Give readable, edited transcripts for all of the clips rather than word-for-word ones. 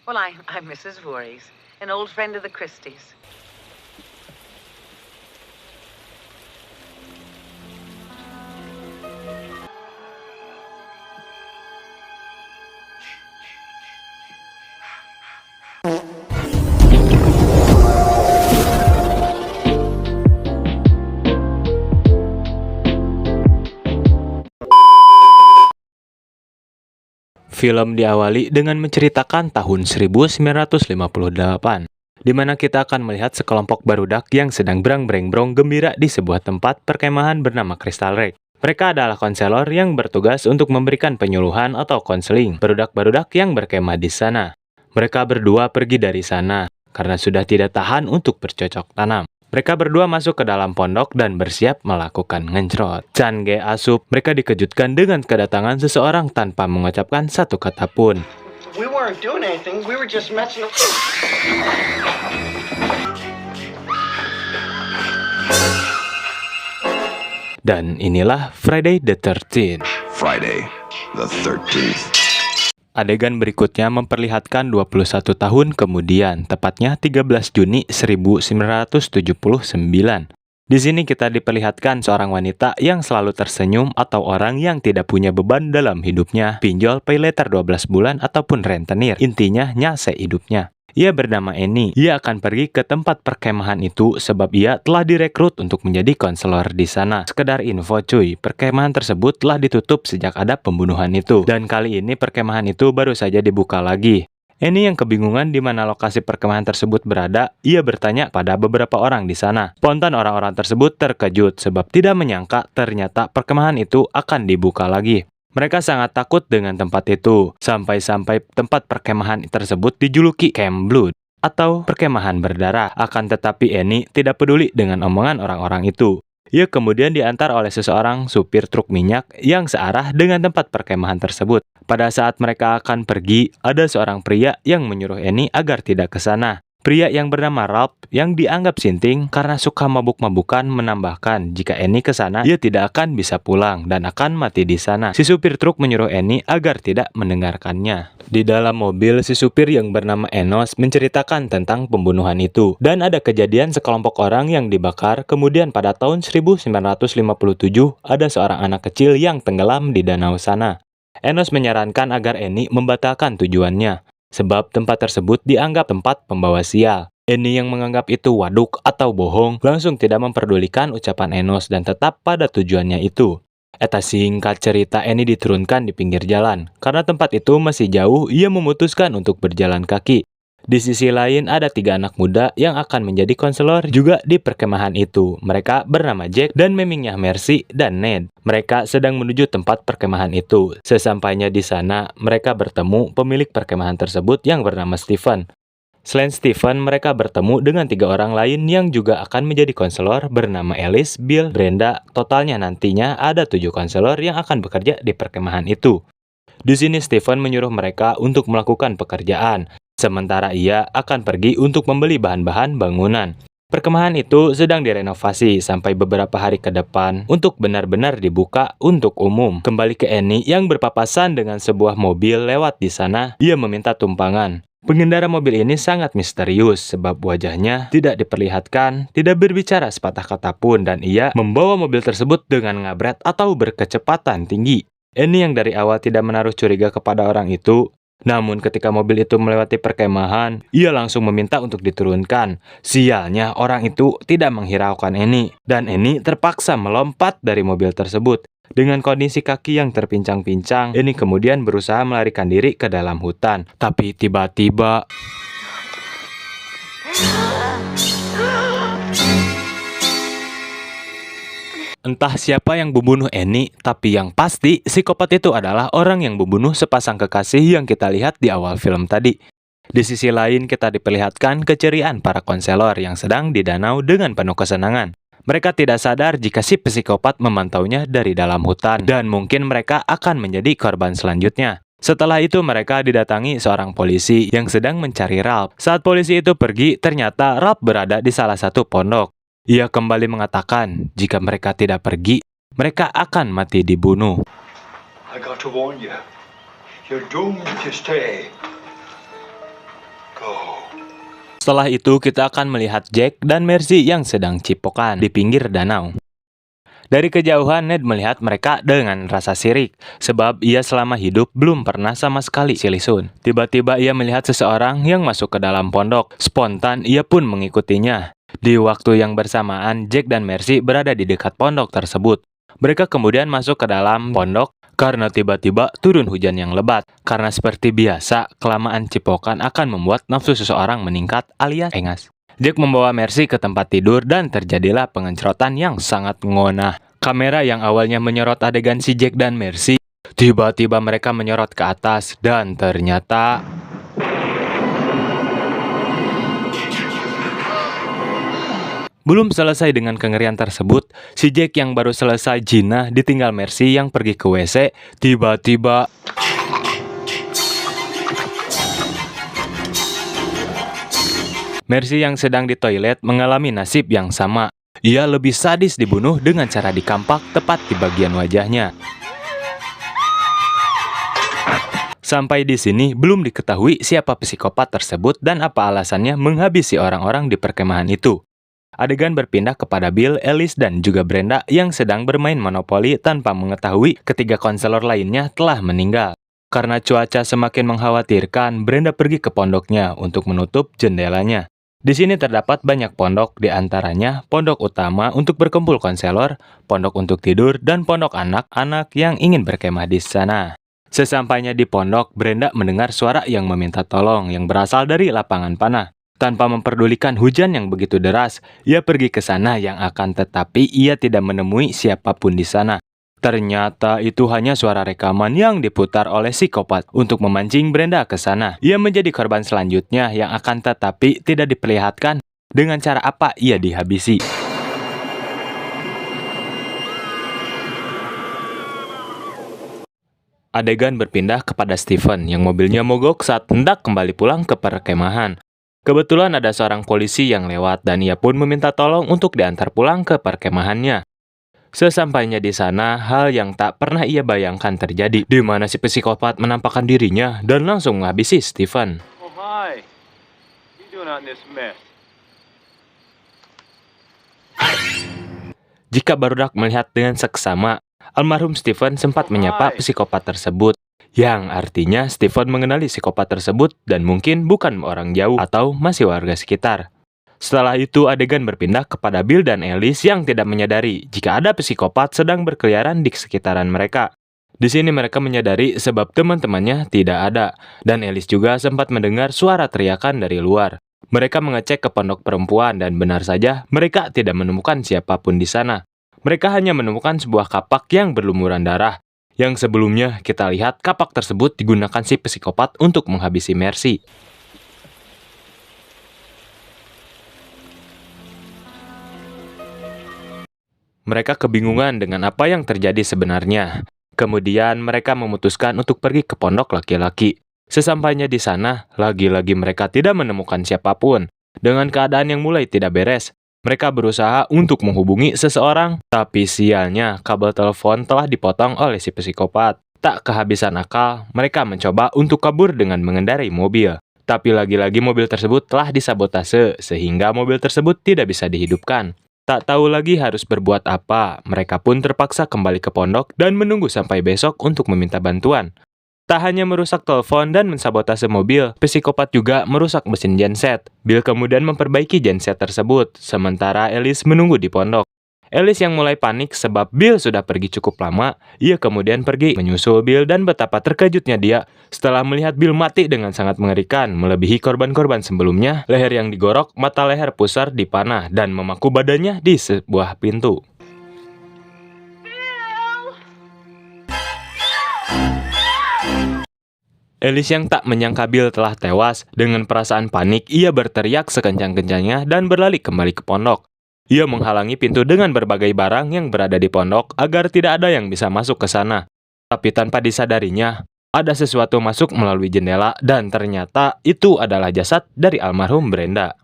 Well, I'm Mrs. Voorhees, an old friend of the Christies. Film diawali dengan menceritakan tahun 1958, di mana kita akan melihat sekelompok barudak yang sedang berang-bereng-brong gembira di sebuah tempat perkemahan bernama Crystal Lake. Mereka adalah konselor yang bertugas untuk memberikan penyuluhan atau konseling barudak-barudak yang berkemah di sana. Mereka berdua pergi dari sana karena sudah tidak tahan untuk bercocok tanam. Mereka berdua masuk ke dalam pondok dan bersiap melakukan ngencrot. Chan Ge asup, mereka dikejutkan dengan kedatangan seseorang tanpa mengucapkan satu kata pun. We weren't doing anything, we were just messing up. Dan inilah Friday the 13th. Friday the 13th. Adegan berikutnya memperlihatkan 21 tahun kemudian, tepatnya 13 Juni 1979. Di sini kita diperlihatkan seorang wanita yang selalu tersenyum atau orang yang tidak punya beban dalam hidupnya, pinjol pay later 12 bulan ataupun rentenir, intinya nyase hidupnya. Ia bernama Annie. Ia akan pergi ke tempat perkemahan itu sebab ia telah direkrut untuk menjadi konselor di sana. Sekedar info cuy, perkemahan tersebut telah ditutup sejak ada pembunuhan itu. Dan kali ini perkemahan itu baru saja dibuka lagi. Annie yang kebingungan di mana lokasi perkemahan tersebut berada, ia bertanya pada beberapa orang di sana. Spontan orang-orang tersebut terkejut sebab tidak menyangka ternyata perkemahan itu akan dibuka lagi. Mereka sangat takut dengan tempat itu, sampai-sampai tempat perkemahan tersebut dijuluki Camp Blood, atau perkemahan berdarah. Akan tetapi Annie tidak peduli dengan omongan orang-orang itu. Ia kemudian diantar oleh seseorang supir truk minyak yang searah dengan tempat perkemahan tersebut. Pada saat mereka akan pergi, ada seorang pria yang menyuruh Annie agar tidak ke sana. Pria yang bernama Ralph yang dianggap sinting karena suka mabuk-mabukan menambahkan jika Annie ke sana ia tidak akan bisa pulang dan akan mati di sana. Si supir truk menyuruh Annie agar tidak mendengarkannya. Di dalam mobil, si supir yang bernama Enos menceritakan tentang pembunuhan itu dan ada kejadian sekelompok orang yang dibakar. Kemudian pada tahun 1957 ada seorang anak kecil yang tenggelam di danau sana. Enos menyarankan agar Annie membatalkan tujuannya, sebab tempat tersebut dianggap tempat pembawa sial. Annie yang menganggap itu waduk atau bohong, langsung tidak memperdulikan ucapan Enos dan tetap pada tujuannya itu. Eta singkat cerita, Annie diturunkan di pinggir jalan. Karena tempat itu masih jauh, ia memutuskan untuk berjalan kaki. Di sisi lain ada 3 anak muda yang akan menjadi konselor juga di perkemahan itu. Mereka bernama Jack dan memingnya Mercy dan Ned. Mereka sedang menuju tempat perkemahan itu. Sesampainya di sana, mereka bertemu pemilik perkemahan tersebut yang bernama Stephen. Selain Stephen, mereka bertemu dengan 3 orang lain yang juga akan menjadi konselor bernama Alice, Bill, Brenda. Totalnya nantinya ada 7 konselor yang akan bekerja di perkemahan itu. Di sini Stephen menyuruh mereka untuk melakukan pekerjaan, sementara ia akan pergi untuk membeli bahan-bahan bangunan. Perkemahan itu sedang direnovasi sampai beberapa hari ke depan untuk benar-benar dibuka untuk umum. Kembali ke Annie yang berpapasan dengan sebuah mobil lewat di sana, ia meminta tumpangan. Pengendara mobil ini sangat misterius sebab wajahnya tidak diperlihatkan, tidak berbicara sepatah kata pun, dan ia membawa mobil tersebut dengan ngabret atau berkecepatan tinggi. Annie yang dari awal tidak menaruh curiga kepada orang itu, namun ketika mobil itu melewati perkemahan, ia langsung meminta untuk diturunkan. Sialnya orang itu tidak menghiraukan Annie, dan Annie terpaksa melompat dari mobil tersebut. Dengan kondisi kaki yang terpincang-pincang, Annie kemudian berusaha melarikan diri ke dalam hutan. Tapi tiba-tiba entah siapa yang membunuh Annie, tapi yang pasti psikopat itu adalah orang yang membunuh sepasang kekasih yang kita lihat di awal film tadi. Di sisi lain kita diperlihatkan keceriaan para konselor yang sedang di danau dengan penuh kesenangan. Mereka tidak sadar jika si psikopat memantaunya dari dalam hutan dan mungkin mereka akan menjadi korban selanjutnya. Setelah itu mereka didatangi seorang polisi yang sedang mencari Ralph. Saat polisi itu pergi, ternyata Ralph berada di salah satu pondok. Ia kembali mengatakan jika mereka tidak pergi, mereka akan mati dibunuh. I got to warn you. You're doomed to stay. Setelah itu kita akan melihat Jack dan Mercy yang sedang cipokan di pinggir danau. Dari kejauhan Ned melihat mereka dengan rasa sirik, sebab ia selama hidup belum pernah sama sekali silisun. Tiba-tiba ia melihat seseorang yang masuk ke dalam pondok. Spontan ia pun mengikutinya. Di waktu yang bersamaan, Jack dan Mercy berada di dekat pondok tersebut. Mereka kemudian masuk ke dalam pondok karena tiba-tiba turun hujan yang lebat. Karena seperti biasa, kelamaan cipokan akan membuat nafsu seseorang meningkat alias engas. Jack membawa Mercy ke tempat tidur dan terjadilah pengencrotan yang sangat ngona. Kamera yang awalnya menyorot adegan si Jack dan Mercy, tiba-tiba mereka menyorot ke atas dan ternyata belum selesai dengan kengerian tersebut, si Jack yang baru selesai jinah ditinggal Mercy yang pergi ke WC, tiba-tiba Mercy yang sedang di toilet mengalami nasib yang sama. Ia lebih sadis dibunuh dengan cara dikampak tepat di bagian wajahnya. Sampai di sini belum diketahui siapa psikopat tersebut dan apa alasannya menghabisi orang-orang di perkemahan itu. Adegan berpindah kepada Bill, Alice, dan juga Brenda yang sedang bermain monopoli tanpa mengetahui ketiga konselor lainnya telah meninggal. Karena cuaca semakin mengkhawatirkan, Brenda pergi ke pondoknya untuk menutup jendelanya. Di sini terdapat banyak pondok, di antaranya pondok utama untuk berkumpul konselor, pondok untuk tidur, dan pondok anak-anak yang ingin berkemah di sana. Sesampainya di pondok, Brenda mendengar suara yang meminta tolong yang berasal dari lapangan panah. Tanpa memperdulikan hujan yang begitu deras, ia pergi ke sana tetapi ia tidak menemui siapapun di sana. Ternyata itu hanya suara rekaman yang diputar oleh psikopat untuk memancing Brenda ke sana. Ia menjadi korban selanjutnya yang tetapi tidak diperlihatkan dengan cara apa ia dihabisi. Adegan berpindah kepada Stephen yang mobilnya mogok saat hendak kembali pulang ke perkemahan. Kebetulan ada seorang polisi yang lewat dan ia pun meminta tolong untuk diantar pulang ke perkemahannya. Sesampainya di sana, hal yang tak pernah ia bayangkan terjadi, di mana si psikopat menampakkan dirinya dan langsung menghabisi Stephen. Oh, hi. What are you doing out in this mess? Jika barudak melihat dengan seksama, almarhum Stephen sempat menyapa psikopat tersebut, yang artinya Stephen mengenali psikopat tersebut dan mungkin bukan orang jauh atau masih warga sekitar. Setelah itu adegan berpindah kepada Bill dan Alice yang tidak menyadari jika ada psikopat sedang berkeliaran di sekitaran mereka. Di sini mereka menyadari sebab teman-temannya tidak ada, dan Alice juga sempat mendengar suara teriakan dari luar. Mereka mengecek ke pondok perempuan dan benar saja mereka tidak menemukan siapapun di sana. Mereka hanya menemukan sebuah kapak yang berlumuran darah. Yang sebelumnya kita lihat kapak tersebut digunakan si psikopat untuk menghabisi Mercy. Mereka kebingungan dengan apa yang terjadi sebenarnya. Kemudian mereka memutuskan untuk pergi ke pondok laki-laki. Sesampainya di sana, lagi-lagi mereka tidak menemukan siapapun. Dengan keadaan yang mulai tidak beres, mereka berusaha untuk menghubungi seseorang. Tapi sialnya, kabel telepon telah dipotong oleh si psikopat. Tak kehabisan akal, mereka mencoba untuk kabur dengan mengendarai mobil. Tapi lagi-lagi mobil tersebut telah disabotase, sehingga mobil tersebut tidak bisa dihidupkan. Tak tahu lagi harus berbuat apa, mereka pun terpaksa kembali ke pondok dan menunggu sampai besok untuk meminta bantuan. Tak hanya merusak telepon dan mensabotase mobil, psikopat juga merusak mesin genset. Bill kemudian memperbaiki genset tersebut, sementara Alice menunggu di pondok. Alice yang mulai panik sebab Bill sudah pergi cukup lama, ia kemudian pergi menyusul Bill dan betapa terkejutnya dia setelah melihat Bill mati dengan sangat mengerikan, melebihi korban-korban sebelumnya, leher yang digorok, mata leher pusar dipanah, dan memaku badannya di sebuah pintu. Alice yang tak menyangka Bill telah tewas, dengan perasaan panik, ia berteriak sekencang-kencangnya dan berlari kembali ke pondok. Ia menghalangi pintu dengan berbagai barang yang berada di pondok agar tidak ada yang bisa masuk ke sana. Tapi tanpa disadarinya, ada sesuatu masuk melalui jendela dan ternyata itu adalah jasad dari almarhum Brenda.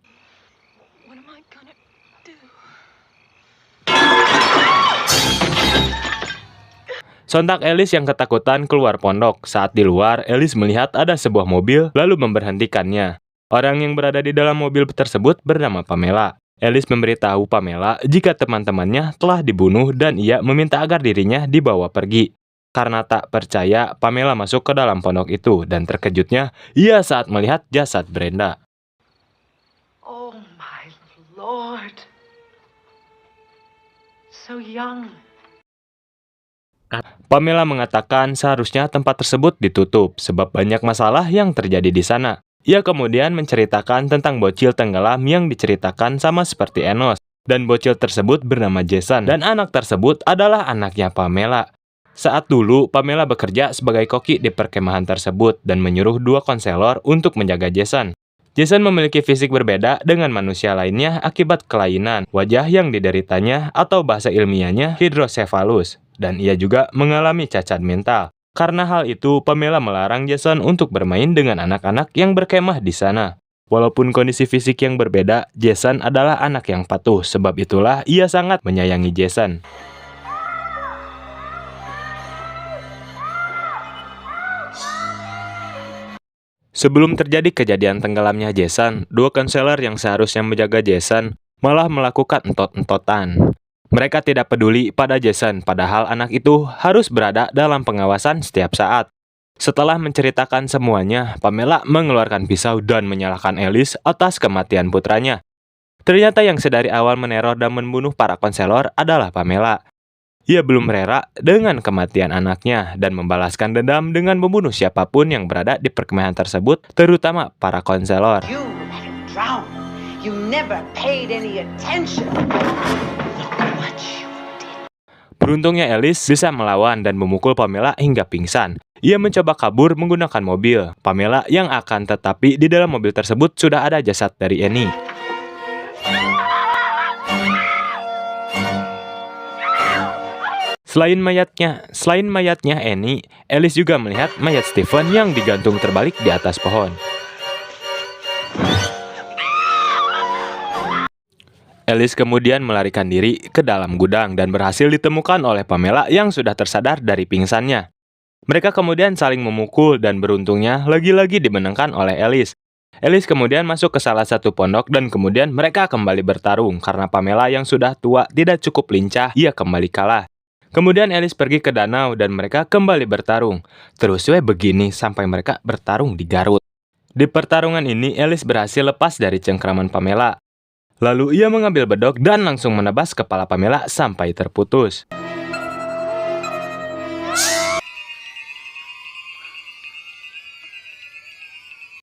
What am I gonna do? Sontak Alice yang ketakutan keluar pondok. Saat di luar, Alice melihat ada sebuah mobil lalu memberhentikannya. Orang yang berada di dalam mobil tersebut bernama Pamela. Alice memberitahu Pamela jika teman-temannya telah dibunuh dan ia meminta agar dirinya dibawa pergi. Karena tak percaya, Pamela masuk ke dalam pondok itu dan terkejutnya ia saat melihat jasad Brenda. Oh my lord. So young. Pamela mengatakan seharusnya tempat tersebut ditutup sebab banyak masalah yang terjadi di sana. Ia kemudian menceritakan tentang bocil tenggelam yang diceritakan sama seperti Enos. Dan bocil tersebut bernama Jason dan anak tersebut adalah anaknya Pamela. Saat dulu, Pamela bekerja sebagai koki di perkemahan tersebut dan menyuruh 2 konselor untuk menjaga Jason. Jason memiliki fisik berbeda dengan manusia lainnya akibat kelainan wajah yang dideritanya atau bahasa ilmiahnya hidrosefalus. Dan ia juga mengalami cacat mental. Karena hal itu, Pamela melarang Jason untuk bermain dengan anak-anak yang berkemah di sana. Walaupun kondisi fisik yang berbeda, Jason adalah anak yang patuh, sebab itulah ia sangat menyayangi Jason. Sebelum terjadi kejadian tenggelamnya Jason, 2 konselor yang seharusnya menjaga Jason malah melakukan entot-entotan. Mereka tidak peduli pada Jason, padahal anak itu harus berada dalam pengawasan setiap saat. Setelah menceritakan semuanya, Pamela mengeluarkan pisau dan menyalahkan Alice atas kematian putranya. Ternyata yang sedari awal meneror dan membunuh para konselor adalah Pamela. Ia belum rela dengan kematian anaknya dan membalaskan dendam dengan membunuh siapapun yang berada di perkemahan tersebut, terutama para konselor. You let him drown. You never paid any attention. Beruntungnya Alice bisa melawan dan memukul Pamela hingga pingsan. Ia mencoba kabur menggunakan mobil. Pamela yang akan tetapi di dalam mobil tersebut sudah ada jasad dari Annie. Selain mayatnya Annie, Alice juga melihat mayat Stephen yang digantung terbalik di atas pohon. Alice kemudian melarikan diri ke dalam gudang dan berhasil ditemukan oleh Pamela yang sudah tersadar dari pingsannya. Mereka kemudian saling memukul dan beruntungnya lagi-lagi dimenangkan oleh Alice. Alice kemudian masuk ke salah satu pondok dan kemudian mereka kembali bertarung karena Pamela yang sudah tua tidak cukup lincah, ia kembali kalah. Kemudian Alice pergi ke danau dan mereka kembali bertarung. Terus begini sampai mereka bertarung di Garut. Di pertarungan ini Alice berhasil lepas dari cengkraman Pamela. Lalu ia mengambil bedok dan langsung menebas kepala Pamela sampai terputus.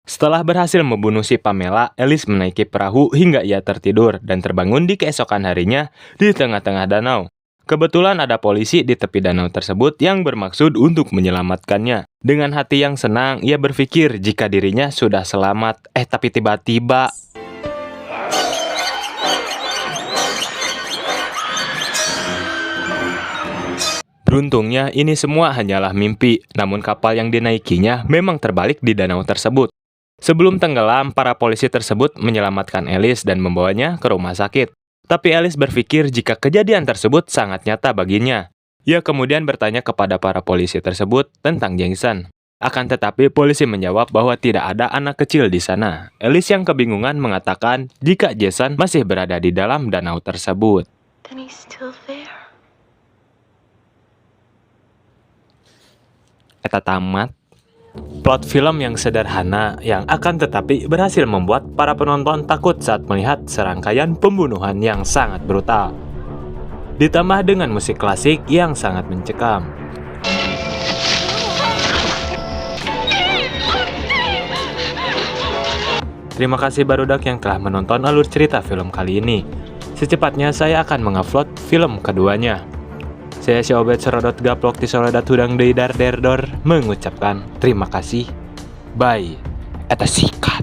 Setelah berhasil membunuh si Pamela, Alice menaiki perahu hingga ia tertidur dan terbangun di keesokan harinya di tengah-tengah danau. Kebetulan ada polisi di tepi danau tersebut yang bermaksud untuk menyelamatkannya. Dengan hati yang senang, ia berpikir jika dirinya sudah selamat. Tapi tiba-tiba... Beruntungnya ini semua hanyalah mimpi, namun kapal yang dinaikinya memang terbalik di danau tersebut. Sebelum tenggelam, para polisi tersebut menyelamatkan Alice dan membawanya ke rumah sakit. Tapi Alice berpikir jika kejadian tersebut sangat nyata baginya. Ia kemudian bertanya kepada para polisi tersebut tentang Jason. Akan tetapi polisi menjawab bahwa tidak ada anak kecil di sana. Alice yang kebingungan mengatakan jika Jason masih berada di dalam danau tersebut. Then he's still there. Eta tamat. Plot film yang sederhana yang akan tetapi berhasil membuat para penonton takut saat melihat serangkaian pembunuhan yang sangat brutal. Ditambah dengan musik klasik yang sangat mencekam. Terima kasih barudak yang telah menonton alur cerita film kali ini. Secepatnya saya akan mengupload film keduanya. Saya si Obet Serodot Gaplok di Soledat Hudang Deidar Derdor mengucapkan terima kasih. Bye. Eta sika.